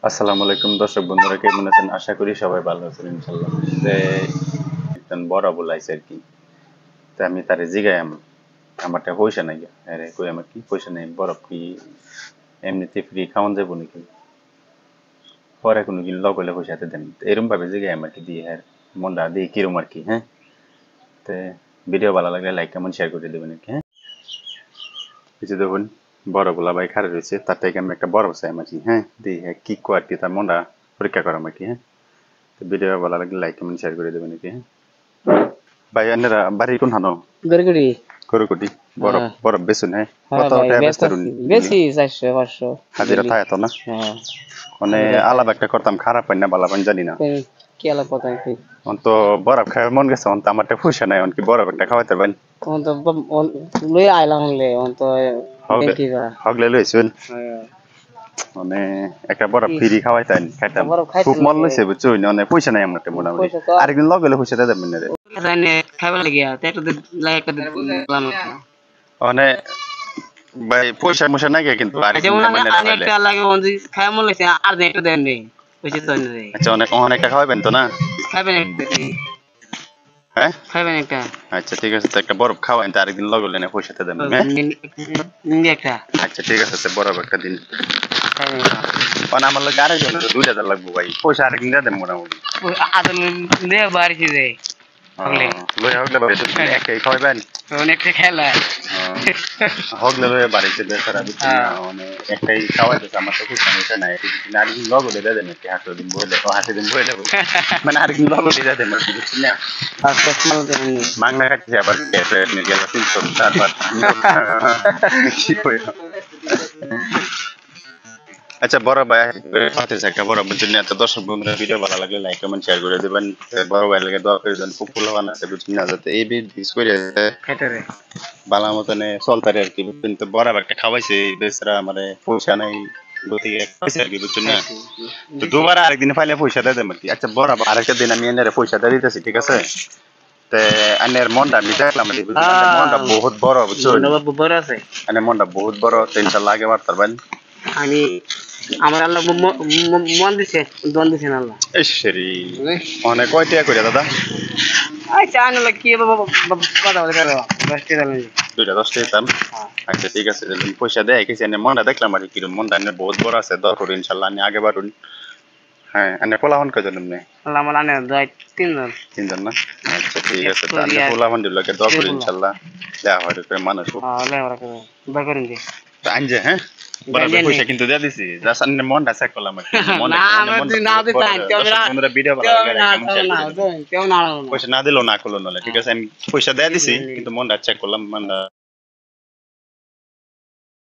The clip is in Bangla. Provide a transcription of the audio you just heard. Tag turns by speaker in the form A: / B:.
A: আসসালামু আলাইকুম দর্শক বন্ধুরা, কেমন আছেন? আশা করি সবাই ভালো আছেন ইনশাল্লাহ। যে একজন বড় বলাইছে আর কি, তা আমি তারে জিগাইম আমারটা পয়সা নাই। আরে কই আমার কি পয়সা নেই, বরফ কি এমনিতে ফ্রি খাওয়ান যাবো নাকি? পরে কোনো কি লগলে পয়সাতে দেন এরকম ভাবে জিগাইম আর কি, দিয়ে হ্যাঁ মনটা দিয়ে কিরম আর কি। হ্যাঁ, তো ভিডিও ভালো লাগলে লাইক কমেন্ট শেয়ার করে দেবেন আর কি। হ্যাঁ, কিছু দেখুন বড় গোলা ভাই খারে রয়েছে, তার থেকে আমি একটা বরফ চাই আর কি। হ্যাঁ, দিয়ে হ্যাঁ কি কো আর কি, তার মনটা পরীক্ষা করাম আর কি। হ্যাঁ, তো ভিডিও ভালো লাগলে লাইক কমেন্ট শেয়ার করে দেবেন আর কি। হ্যাঁ ভাই, আপনারা বাড়ি কোন হানো?
B: গড়গড়ি।
A: করুকুটি বরফ
B: হ্যাঁ
A: বরফ বেচুন। হ্যাঁ,
B: হ্যাঁ
A: কত
B: ভাই
A: টাকা
B: ব্যস্ত
A: বেচতে
B: আছি, বেশি 400 500
A: হাজিরা
B: ডেলি।
A: থাকে তো না?
B: হ্যাঁ
A: মানে
B: হাজিরা
A: আলাপ একটা করতাম, খারাপ পাই না ভালো পাই জানি না।
B: কি আলাপ কথা কি
A: অন্ত বরফ খাওয়ার মন গেছে, অন্ত আমার পয়সা নাই, অনকি বরফ একটা খাওয়াইতে পারেন?
B: তখন তো লই আইলাম হলে তখন তো
A: হগলে
B: ব্যাংকি যা।
A: হগলে লইছুন,
B: হ্যাঁ
A: মানে একটা বরফ
B: কি
A: ফ্রি খাওয়াইতেন, খাইতাম।
B: বড়
A: খুব
B: খাইতেন
A: মন
B: লাগে
A: লইছে বুঝছুন, মানে পয়সা নাই আমার মোটামুটি।
B: পয়সা তো
A: আরেকদিন লগে হলে পয়সা দিয়ে দেবেন রে।
B: জানে খাইবার লাগিয়া তো একটু লাগে একটা দিলাম একটা।
A: মানে ভাই পয়সা মশা নাই কিন্তু
B: আচ্ছা
A: আরেকদিন
B: ওনা
A: দেবেন
B: আনি
A: খাইলে।
B: একটা লাগে ওনজি খাই মন লাগছে আর দেন একটু দেন রে বুঝছিস তো রে
A: আচ্ছা, অনেক অনেকটা খাওয়াবেন তো না?
B: খাইবেন একটা
A: হ্যাঁ
B: খাইবেন একটা
A: আচ্ছা ঠিক আছে, তো একটা বরফ খাওয়াইন, তো আরেকদিন লগে হলে পয়সাতে দেবেন। হ্যাঁ
B: নিয়ে একটা
A: আচ্ছা ঠিক আছে, তো বরফ একটা দিন।
B: খাইবেন একটা
A: কারণ আমার লোক আরেকজন 2000 লাগবো ভাই, পয়সা আরেকদিন দিয়ে দেন মোটামুটি।
B: আদল দে বাড়ি রে হগলে
A: লই হগলে ভাই তুমি একাই খাওয়াবেন?
B: অনেকটা খেলা
A: হগলে লই বাড়িতে বেচারা বুঝছেন না, মানে একটাই খাওয়াইতেছে, আমার তো খুব সমস্যা নাই। একদিন আরেকদিন লগ হলে দিয়ে দেন আর কি, হাতে দিন বইলে হাতে দিন বইলে মানে আরেকদিন লগ হলে দিয়ে দেন আর কি, বুঝছেন না?
B: আজকে মাল দেন
A: মাংনা খাচ্ছি আবার ক্যাফে নিয়ে গেল 300 4 কি কই। আচ্ছা বড় ভাই পাঠাইছে একটা বড় বুঝছেন না, তো দর্শক বন্ধুরা ভিডিও ভালো লাগলে লাইক কমেন্ট শেয়ার করে দেবেন। বড় ভাই লাগে দোয়া করে দেন, খুব ভালো বানাতে বুঝছেন না, যাতে এই বিজ করে
B: খেটারে
A: বালা মতনে চলতারে আর কি। বুঝছেন তো বড় ভাই একটা খাওয়াইছে বেচারা, মানে পয়সা নাই গতিকে খাইছে আর কি, বুঝছেন না? তো দুবার আরেকদিন পাইলে পয়সা দিয়ে দেবেন আর কি। আচ্ছা বড় ভাই আরেকটা দিন আমি এনে পয়সা দিয়ে দিতেছি, ঠিক আছে? তে আনের মনটা আমি দেখলাম আর কি, বুঝছেন? আনের মনটা বহুত বড় বুঝছেন,
B: বড় আছে
A: আনের মনটা বহুত বড়, তো ইনশাআল্লাহ আগে বাড়তে পারবেন।
B: আমি আমার আল্লাহ মন দিছে দন দিছে না আল্লাহ
A: এসরি অনেক কয় টাকা করে দাদা?
B: আচ্ছা আনলা কি বাবা কথা বলে করো 10 টাকা লাগে
A: দুইটা 10 টাকা দাম। আচ্ছা ঠিক আছে, যদি পয়সা দেয় কিছু এনে মনটা দেখলাম আর কি, কিরম মনটা এনে বহুত বড় আছে, দর করুন ইনশাল্লাহ আমি আগে বাড়ুন। হ্যাঁ, এনে পোলাহন কজন এমনি?
B: আল্লাহ আমার আনে দুই তিনজন
A: 3 জন না? আচ্ছা ঠিক আছে, তাহলে পোলাহন দিলকে দর করুন ইনশাল্লাহ, দেওয়া হয় করে মানুষ।
B: আল্লাহ ওরা করে দয়া করেন দি
A: আনজে হ্যাঁ বরাবর পয়সা কিন্তু দিয়ে দিছি, জাস্ট আন্নে মনটা চেক করলাম আর কি,
B: না আমরা না দিতে
A: তোমরা ভিডিও ভালো লাগে কেমন শেয়ার করে দেবেন।
B: কেউ না
A: পয়সা না দিলেও না করলো নলে, ঠিক আছে? আমি পয়সা দিয়ে দিছি কিন্তু মনটা চেক করলাম, মনটা